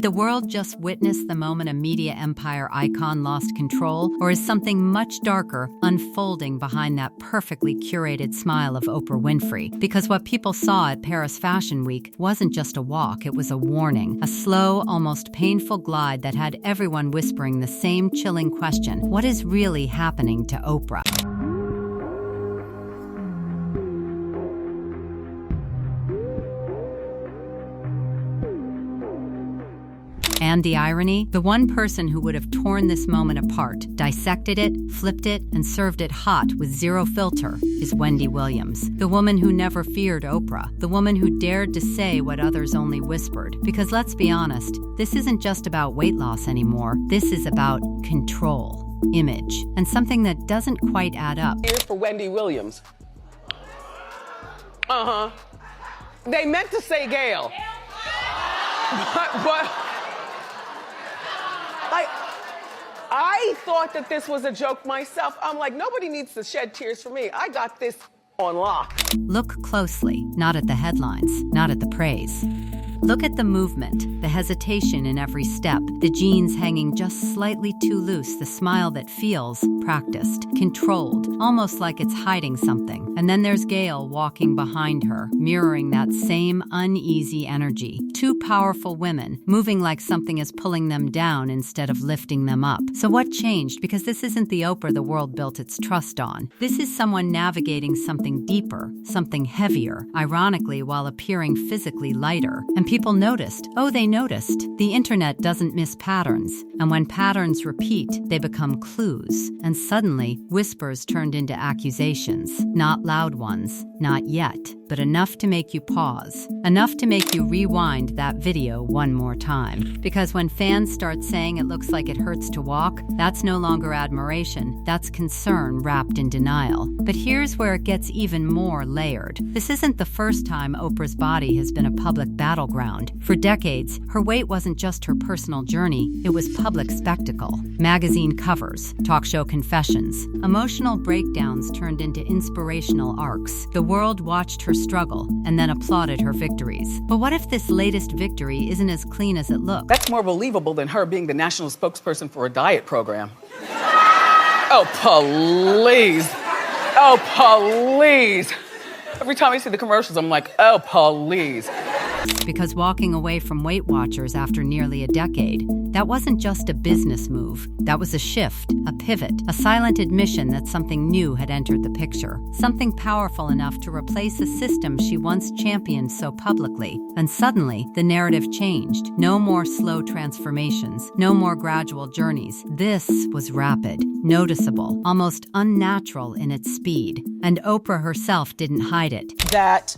Did the world just witness the moment a media empire icon lost control, or is something much darker unfolding behind that perfectly curated smile of Oprah Winfrey? Because what people saw at Paris Fashion Week wasn't just a walk, it was a warning, a slow, almost painful glide that had everyone whispering the same chilling question: what is really happening to Oprah? And the irony? The one person who would have torn this moment apart, dissected it, flipped it, and served it hot with zero filter is Wendy Williams. The woman who never feared Oprah. The woman who dared to say what others only whispered. Because let's be honest, this isn't just about weight loss anymore. This is about control, image, and something that doesn't quite add up. Here for Wendy Williams. They meant to say Gail. But I thought that this was a joke myself. I'm like, nobody needs to shed tears for me. I got this on lock. Look closely, not at the headlines, not at the praise. Look at the movement, the hesitation in every step, the jeans hanging just slightly too loose, the smile that feels practiced, controlled, almost like it's hiding something. And then there's Gail walking behind her, mirroring that same uneasy energy. Two powerful women, moving like something is pulling them down instead of lifting them up. So what changed? Because this isn't the Oprah the world built its trust on. This is someone navigating something deeper, something heavier, ironically while appearing physically lighter. And people noticed. Oh, they noticed. The internet doesn't miss patterns. And when patterns repeat, they become clues. And suddenly, whispers turned into accusations. Not loud ones, not yet, but enough to make you pause. Enough to make you rewind that video one more time. Because when fans start saying it looks like it hurts to walk, that's no longer admiration, that's concern wrapped in denial. But here's where it gets even more layered. This isn't the first time Oprah's body has been a public battleground. For decades, her weight wasn't just her personal journey, it was public spectacle. Magazine covers, talk show confessions, emotional breakdowns turned into inspirational arcs. The world watched her struggle and then applauded her victories. But what if this latest victory isn't as clean as it looks? That's more believable than her being the national spokesperson for a diet program. Oh, please. Oh, please. Every time I see the commercials, I'm like, oh, please. Because walking away from Weight Watchers after nearly a decade, that wasn't just a business move. That was a shift, a pivot, a silent admission that something new had entered the picture. Something powerful enough to replace a system she once championed so publicly. And suddenly, the narrative changed. No more slow transformations, no more gradual journeys. This was rapid, noticeable, almost unnatural in its speed. And Oprah herself didn't hide it. That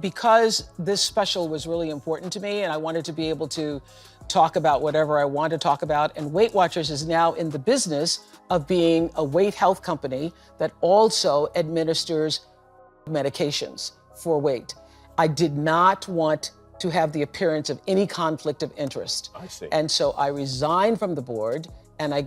because this special was really important to me and I wanted to be able to talk about whatever I want to talk about, and Weight Watchers is now in the business of being a weight health company that also administers medications for weight. I did not want to have the appearance of any conflict of interest. I see. And so I resigned from the board and I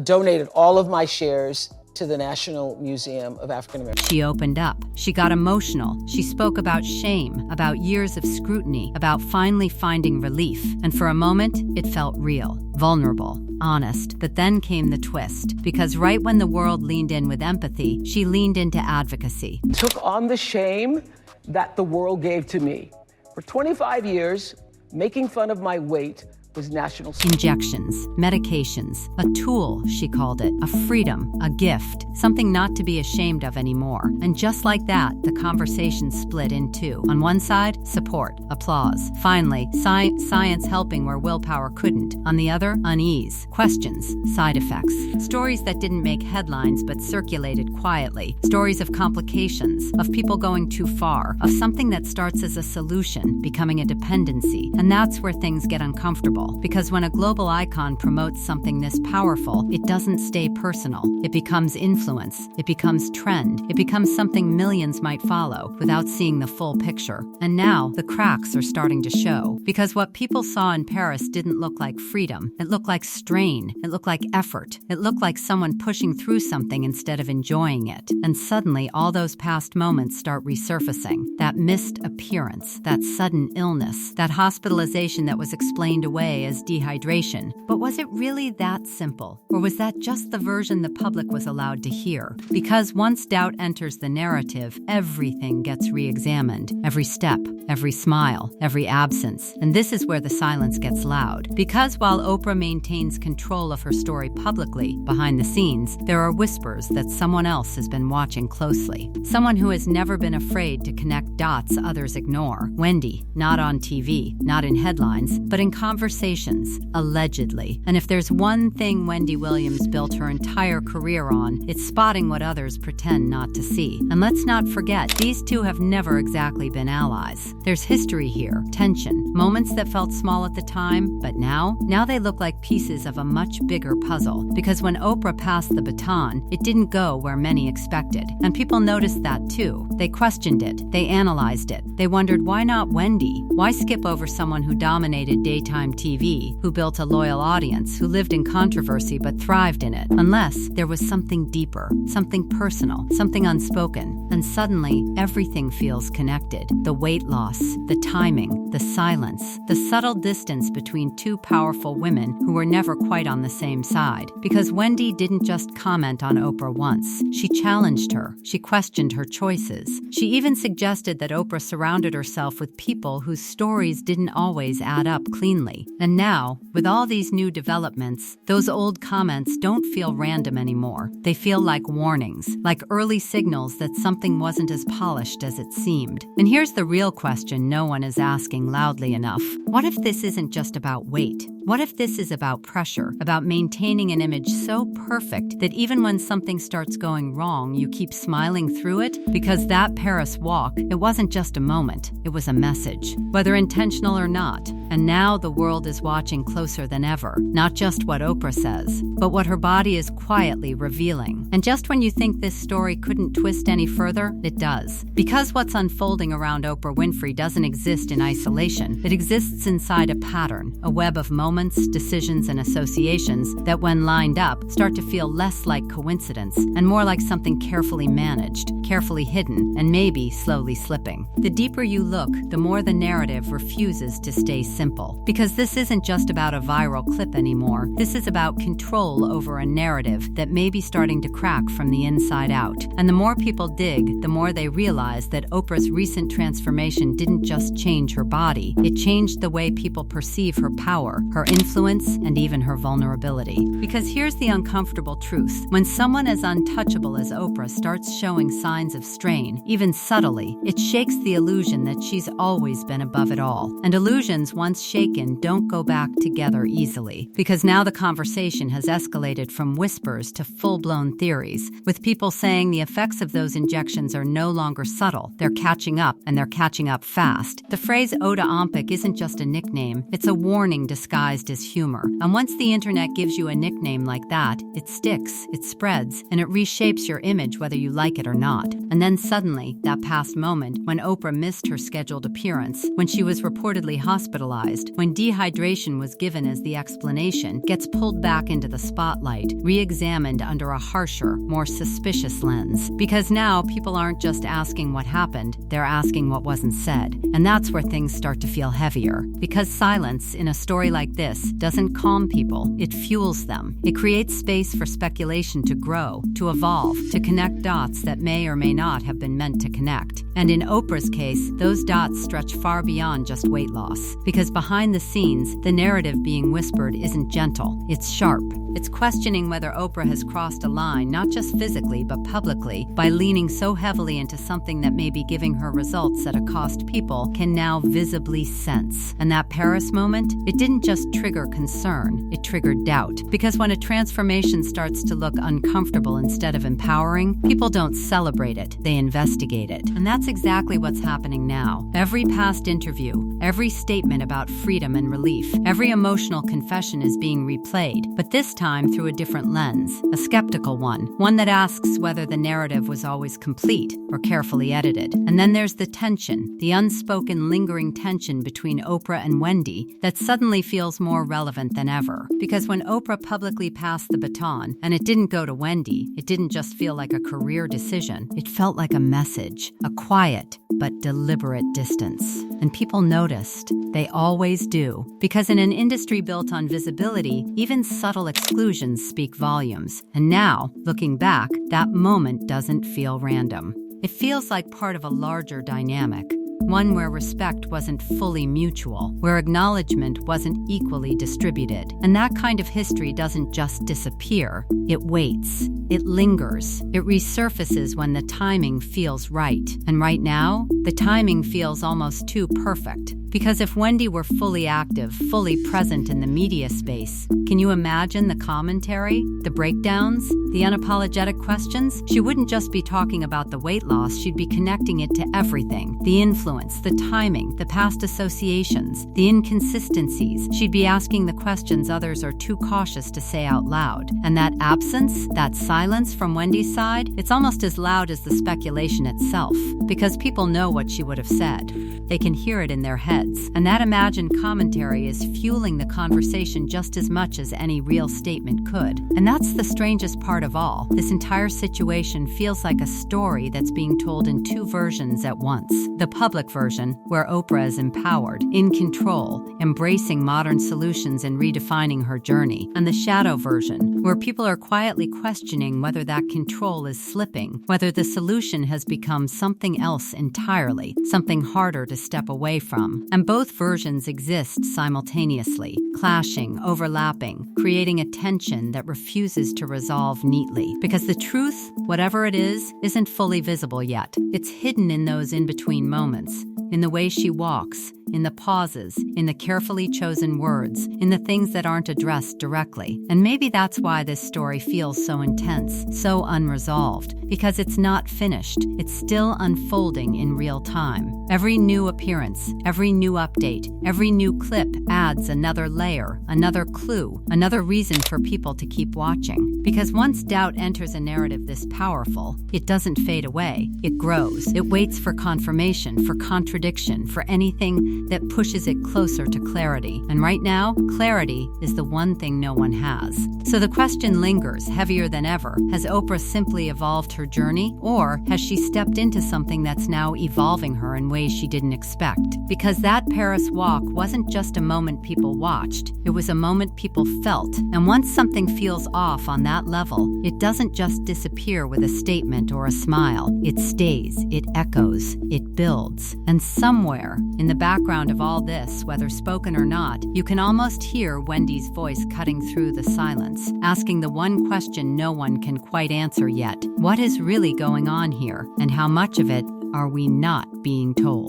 donated all of my shares to the National Museum of African American. She opened up. She got emotional. She spoke about shame, about years of scrutiny, about finally finding relief. And for a moment, it felt real, vulnerable, honest. But then came the twist. Because right when the world leaned in with empathy, she leaned into advocacy. Took on the shame that the world gave to me. For 25 years, making fun of my weight was national. Injections, medications, a tool, she called it, a freedom, a gift, something not to be ashamed of anymore. And just like that, the conversation split in two. On one side, support, applause. Finally, science helping where willpower couldn't. On the other, unease, questions, side effects. Stories that didn't make headlines but circulated quietly. Stories of complications, of people going too far, of something that starts as a solution becoming a dependency. And that's where things get uncomfortable. uncomfortable, because when a global icon promotes something this powerful, it doesn't stay personal. It becomes influence. It becomes trend. It becomes something millions might follow without seeing the full picture. And now, the cracks are starting to show. Because what people saw in Paris didn't look like freedom. It looked like strain. It looked like effort. It looked like someone pushing through something instead of enjoying it. And suddenly, all those past moments start resurfacing. That missed appearance, that sudden illness, that hospitalization that was explained away as dehydration. But was it really that simple? Or was that just the version the public was allowed to hear? Because once doubt enters the narrative, everything gets re-examined. Every step, every smile, every absence. And this is where the silence gets loud. Because while Oprah maintains control of her story publicly, behind the scenes, there are whispers that someone else has been watching closely. Someone who has never been afraid to connect dots others ignore. Wendy, not on TV, not in headlines, but in conversations, allegedly. And if there's one thing Wendy Williams built her entire career on, it's spotting what others pretend not to see. And let's not forget, these two have never exactly been allies. There's history here, tension, moments that felt small at the time, but now they look like pieces of a much bigger puzzle. Because when Oprah passed the baton, it didn't go where many expected. And people noticed that too. They questioned it. They analyzed it. They wondered, why not Wendy? Why skip over someone who dominated daytime TV, who built a loyal audience, who lived in controversy but thrived in it? Unless there was something deeper, something personal, something unspoken. And suddenly, everything feels connected. The weight loss, the timing, the silence, the subtle distance between two powerful women who were never quite on the same side. Because Wendy didn't just comment on Oprah once. She challenged her. She questioned her choices. She even suggested that Oprah surrounded herself with people whose stories didn't always add up cleanly. And now, with all these new developments, those old comments don't feel random anymore. They feel like warnings, like early signals that something wasn't as polished as it seemed. And here's the real question no one is asking loudly enough. What if this isn't just about weight? What if this is about pressure, about maintaining an image so perfect that even when something starts going wrong, you keep smiling through it? Because that Paris walk, it wasn't just a moment, it was a message, whether intentional or not. And now the world is watching closer than ever, not just what Oprah says, but what her body is quietly revealing. And just when you think this story couldn't twist any further, it does. Because what's unfolding around Oprah Winfrey doesn't exist in isolation, it exists inside a pattern, a web of moments, decisions, and associations that, when lined up, start to feel less like coincidence and more like something carefully managed, carefully hidden, and maybe slowly slipping. The deeper you look, the more the narrative refuses to stay simple. Because this isn't just about a viral clip anymore. This is about control over a narrative that may be starting to crack from the inside out. And the more people dig, the more they realize that Oprah's recent transformation didn't just change her body. It changed the way people perceive her power, her influence, and even her vulnerability. Because here's the uncomfortable truth. When someone as untouchable as Oprah starts showing signs of strain, even subtly, it shakes the illusion that she's always been above it all. And illusions, once shaken, don't go back together easily. Because now the conversation has escalated from whispers to full-blown theories, with people saying the effects of those injections are no longer subtle. They're catching up, and they're catching up fast. The phrase "Ode to Ompic" isn't just a nickname, it's a warning disguised as humor. And once the internet gives you a nickname like that, it sticks, it spreads, and it reshapes your image whether you like it or not. And then suddenly, that past moment, when Oprah missed her scheduled appearance, when she was reportedly hospitalized, when dehydration was given as the explanation, gets pulled back into the spotlight, re-examined under a harsher, more suspicious lens. Because now, people aren't just asking what happened, they're asking what wasn't said. And that's where things start to feel heavier. Because silence, in a story like this, doesn't calm people, it fuels them. It creates space for speculation to grow, to evolve, to connect dots that may or may not have been meant to connect. And in Oprah's case, those dots stretch far beyond just weight loss. Because behind the scenes, the narrative being whispered isn't gentle, it's sharp. It's questioning whether Oprah has crossed a line, not just physically, but publicly, by leaning so heavily into something that may be giving her results at a cost people can now visibly sense. And that Paris moment, it didn't just just trigger concern, it triggered doubt. Because when a transformation starts to look uncomfortable instead of empowering, people don't celebrate it, they investigate it. And that's exactly what's happening now. Every past interview, every statement about freedom and relief, every emotional confession is being replayed, but this time through a different lens, a skeptical one that asks whether the narrative was always complete or carefully edited. And then there's the tension, the unspoken lingering tension between Oprah and Wendy that suddenly feels more relevant than ever. Because when Oprah publicly passed the baton, and it didn't go to Wendy, it didn't just feel like a career decision, it felt like a message, a quiet but deliberate distance. And people noticed. They always do. Because in an industry built on visibility, even subtle exclusions speak volumes. And now, looking back, that moment doesn't feel random. It feels like part of a larger dynamic. One where respect wasn't fully mutual, where acknowledgement wasn't equally distributed. And that kind of history doesn't just disappear, it waits, it lingers, it resurfaces when the timing feels right. And right now, the timing feels almost too perfect. Because if Wendy were fully active, fully present in the media space, can you imagine the commentary, the breakdowns, the unapologetic questions? She wouldn't just be talking about the weight loss, she'd be connecting it to everything. The influence, the timing, the past associations, the inconsistencies. She'd be asking the questions others are too cautious to say out loud. And that absence, that silence from Wendy's side, it's almost as loud as the speculation itself. Because people know what she would have said. They can hear it in their heads. And that imagined commentary is fueling the conversation just as much as any real statement could. And that's the strangest part of all. This entire situation feels like a story that's being told in two versions at once. The public version, where Oprah is empowered, in control, embracing modern solutions and redefining her journey. And the shadow version, where people are quietly questioning whether that control is slipping, whether the solution has become something else entirely, something harder to step away from. And both versions exist simultaneously, clashing, overlapping, creating a tension that refuses to resolve neatly. Because the truth, whatever it is, isn't fully visible yet. It's hidden in those in-between moments, in the way she walks, in the pauses, in the carefully chosen words, in the things that aren't addressed directly. And maybe that's why this story feels so intense, so unresolved, because it's not finished. It's still unfolding in real time. Every new appearance, every new update, every new clip adds another layer, another clue, another reason for people to keep watching. Because once doubt enters a narrative this powerful, it doesn't fade away. It grows. It waits for confirmation, for contradiction, for anything that pushes it closer to clarity. And right now, clarity is the one thing no one has. So the question lingers, heavier than ever. Has Oprah simply evolved her journey? Or has she stepped into something that's now evolving her in ways she didn't expect? Because that Paris walk wasn't just a moment people watched. It was a moment people felt. And once something feels off on that level, it doesn't just disappear with a statement or a smile. It stays, it echoes, it builds. And somewhere in the background of all this, whether spoken or not, you can almost hear Wendy's voice cutting through the silence, asking the one question no one can quite answer yet. What is really going on here? And how much of it are we not being told?